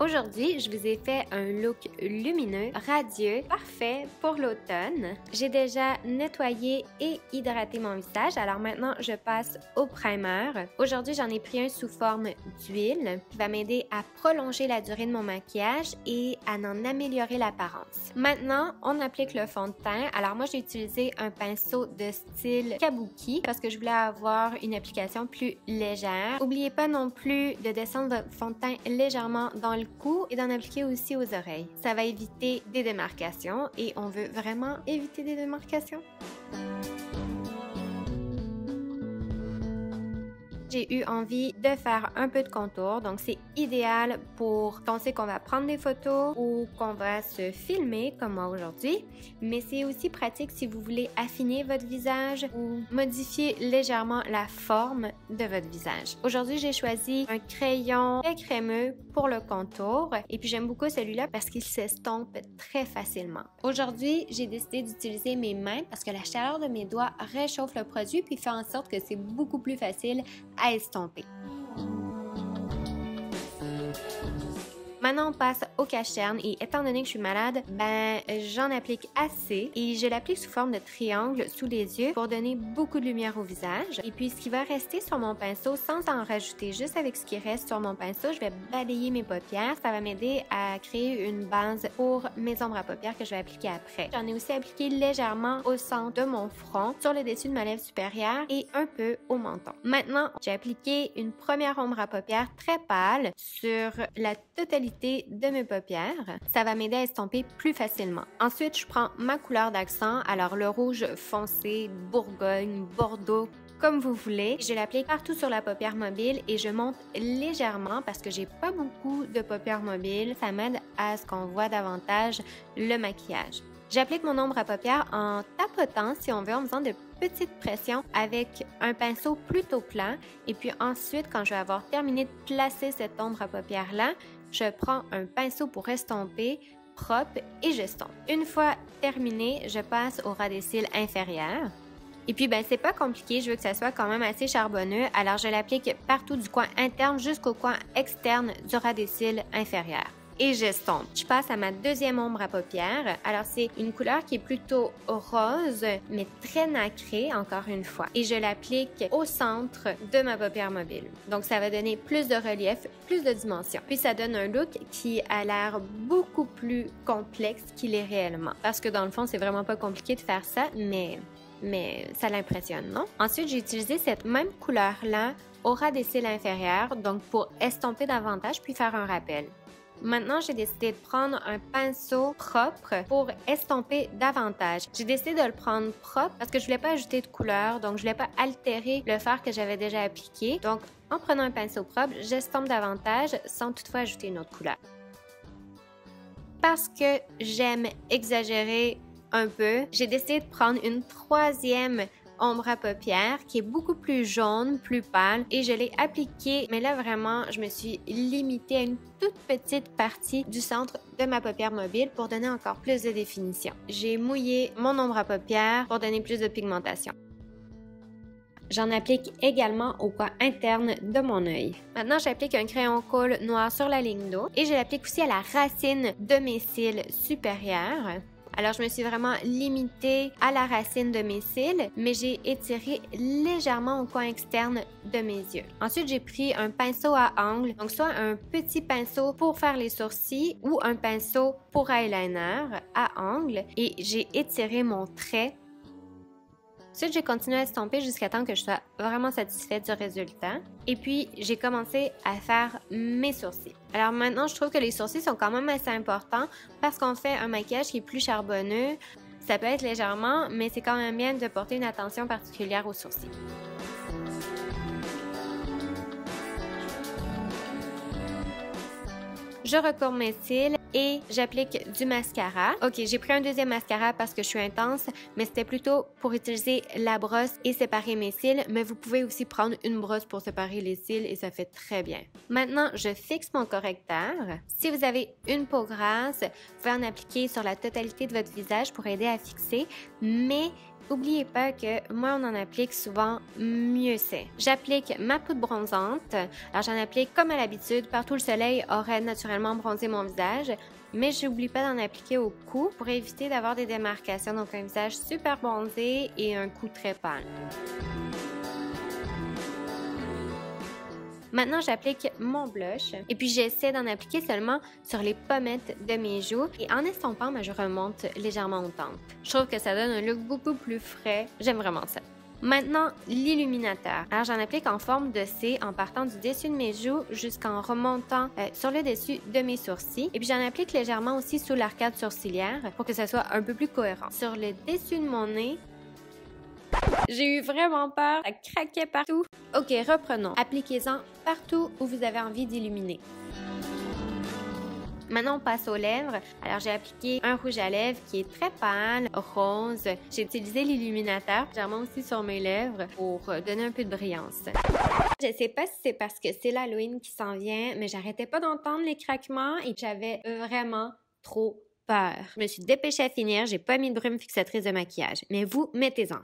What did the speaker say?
Aujourd'hui, je vous ai fait un look lumineux, radieux, parfait pour l'automne. J'ai déjà nettoyé et hydraté mon visage, alors maintenant je passe au primer. Aujourd'hui, j'en ai pris un sous forme d'huile qui va m'aider à prolonger la durée de mon maquillage et à en améliorer l'apparence. Maintenant, on applique le fond de teint. Alors moi, j'ai utilisé un pinceau de style kabuki parce que je voulais avoir une application plus légère. N'oubliez pas non plus de descendre votre fond de teint légèrement dans le cou et d'en appliquer aussi aux oreilles. Ça va éviter des démarcations et on veut vraiment éviter des démarcations. J'ai eu envie de faire un peu de contour, donc c'est idéal pour quand on sait qu'on va prendre des photos ou qu'on va se filmer comme moi aujourd'hui, mais c'est aussi pratique si vous voulez affiner votre visage ou modifier légèrement la forme de votre visage. Aujourd'hui, j'ai choisi un crayon très crémeux pour le contour et puis j'aime beaucoup celui-là parce qu'il s'estompe très facilement. Aujourd'hui, j'ai décidé d'utiliser mes mains parce que la chaleur de mes doigts réchauffe le produit puis fait en sorte que c'est beaucoup plus facile à estomper. Maintenant, on passe au cache-cerne et étant donné que je suis malade, j'en applique assez et je l'applique sous forme de triangle sous les yeux pour donner beaucoup de lumière au visage. Et puis, ce qui va rester sur mon pinceau, sans en rajouter, juste avec ce qui reste sur mon pinceau, je vais balayer mes paupières. Ça va m'aider à créer une base pour mes ombres à paupières que je vais appliquer après. J'en ai aussi appliqué légèrement au centre de mon front, sur le dessus de ma lèvre supérieure et un peu au menton. Maintenant, j'ai appliqué une première ombre à paupières très pâle sur la totalité de mes paupières. Ça va m'aider à estomper plus facilement. Ensuite, je prends ma couleur d'accent, alors le rouge foncé, Bourgogne, Bordeaux, comme vous voulez. Je l'applique partout sur la paupière mobile et je monte légèrement parce que j'ai pas beaucoup de paupières mobiles. Ça m'aide à ce qu'on voit davantage le maquillage. J'applique mon ombre à paupières en tapotant, si on veut, en faisant de petites pressions avec un pinceau plutôt plat. Et puis ensuite, quand je vais avoir terminé de placer cette ombre à paupières-là, je prends un pinceau pour estomper propre et j'estompe. Une fois terminé, je passe au ras des cils inférieur. Et puis, c'est pas compliqué, je veux que ça soit quand même assez charbonneux, alors je l'applique partout du coin interne jusqu'au coin externe du ras des cils inférieur. Et j'estompe. Je passe à ma deuxième ombre à paupières. Alors, c'est une couleur qui est plutôt rose, mais très nacrée, encore une fois. Et je l'applique au centre de ma paupière mobile. Donc, ça va donner plus de relief, plus de dimension. Puis, ça donne un look qui a l'air beaucoup plus complexe qu'il est réellement. Parce que dans le fond, c'est vraiment pas compliqué de faire ça, mais ça l'impressionne, non? Ensuite, j'ai utilisé cette même couleur-là au ras des cils inférieurs, donc pour estomper davantage puis faire un rappel. Maintenant, j'ai décidé de prendre un pinceau propre pour estomper davantage. J'ai décidé de le prendre propre parce que je voulais pas ajouter de couleur, donc je voulais pas altérer le fard que j'avais déjà appliqué. Donc, en prenant un pinceau propre, j'estompe davantage sans toutefois ajouter une autre couleur. Parce que j'aime exagérer un peu, j'ai décidé de prendre une troisième ombre à paupières qui est beaucoup plus jaune, plus pâle et je l'ai appliquée, mais là vraiment je me suis limitée à une toute petite partie du centre de ma paupière mobile pour donner encore plus de définition. J'ai mouillé mon ombre à paupières pour donner plus de pigmentation. J'en applique également au coin interne de mon œil. Maintenant, j'applique un crayon colle noir sur la ligne d'eau et je l'applique aussi à la racine de mes cils supérieurs. Alors, je me suis vraiment limitée à la racine de mes cils, mais j'ai étiré légèrement au coin externe de mes yeux. Ensuite, j'ai pris un pinceau à angle, donc soit un petit pinceau pour faire les sourcils ou un pinceau pour eyeliner à angle et j'ai étiré mon trait. Ensuite, j'ai continué à estomper jusqu'à temps que je sois vraiment satisfaite du résultat. Et puis, j'ai commencé à faire mes sourcils. Alors maintenant, je trouve que les sourcils sont quand même assez importants parce qu'on fait un maquillage qui est plus charbonneux. Ça peut être légèrement, mais c'est quand même bien de porter une attention particulière aux sourcils. Je recourbe mes cils et j'applique du mascara. Ok, j'ai pris un deuxième mascara parce que je suis intense, mais c'était plutôt pour utiliser la brosse et séparer mes cils, mais vous pouvez aussi prendre une brosse pour séparer les cils et ça fait très bien. Maintenant, je fixe mon correcteur. Si vous avez une peau grasse, vous pouvez en appliquer sur la totalité de votre visage pour aider à fixer, mais Oubliez pas que moins on en applique souvent, mieux c'est. J'applique ma poudre bronzante. Alors j'en applique comme à l'habitude, partout le soleil aurait naturellement bronzé mon visage, mais j'oublie pas d'en appliquer au cou pour éviter d'avoir des démarcations, donc un visage super bronzé et un cou très pâle. Maintenant, j'applique mon blush et puis j'essaie d'en appliquer seulement sur les pommettes de mes joues et en estompant, je remonte légèrement aux tempes. Je trouve que ça donne un look beaucoup plus frais. J'aime vraiment ça. Maintenant, l'illuminateur. Alors, j'en applique en forme de C en partant du dessus de mes joues jusqu'en remontant sur le dessus de mes sourcils. Et puis, j'en applique légèrement aussi sous l'arcade sourcilière pour que ça soit un peu plus cohérent. Sur le dessus de mon nez, j'ai eu vraiment peur, ça craquait partout. Ok, reprenons. Appliquez-en partout où vous avez envie d'illuminer. Maintenant, on passe aux lèvres. Alors, j'ai appliqué un rouge à lèvres qui est très pâle, rose. J'ai utilisé l'illuminateur, légèrement aussi sur mes lèvres pour donner un peu de brillance. Je sais pas si c'est parce que c'est l'Halloween qui s'en vient, mais j'arrêtais pas d'entendre les craquements et j'avais vraiment trop peur. Je me suis dépêchée à finir, j'ai pas mis de brume fixatrice de maquillage, mais vous, mettez-en.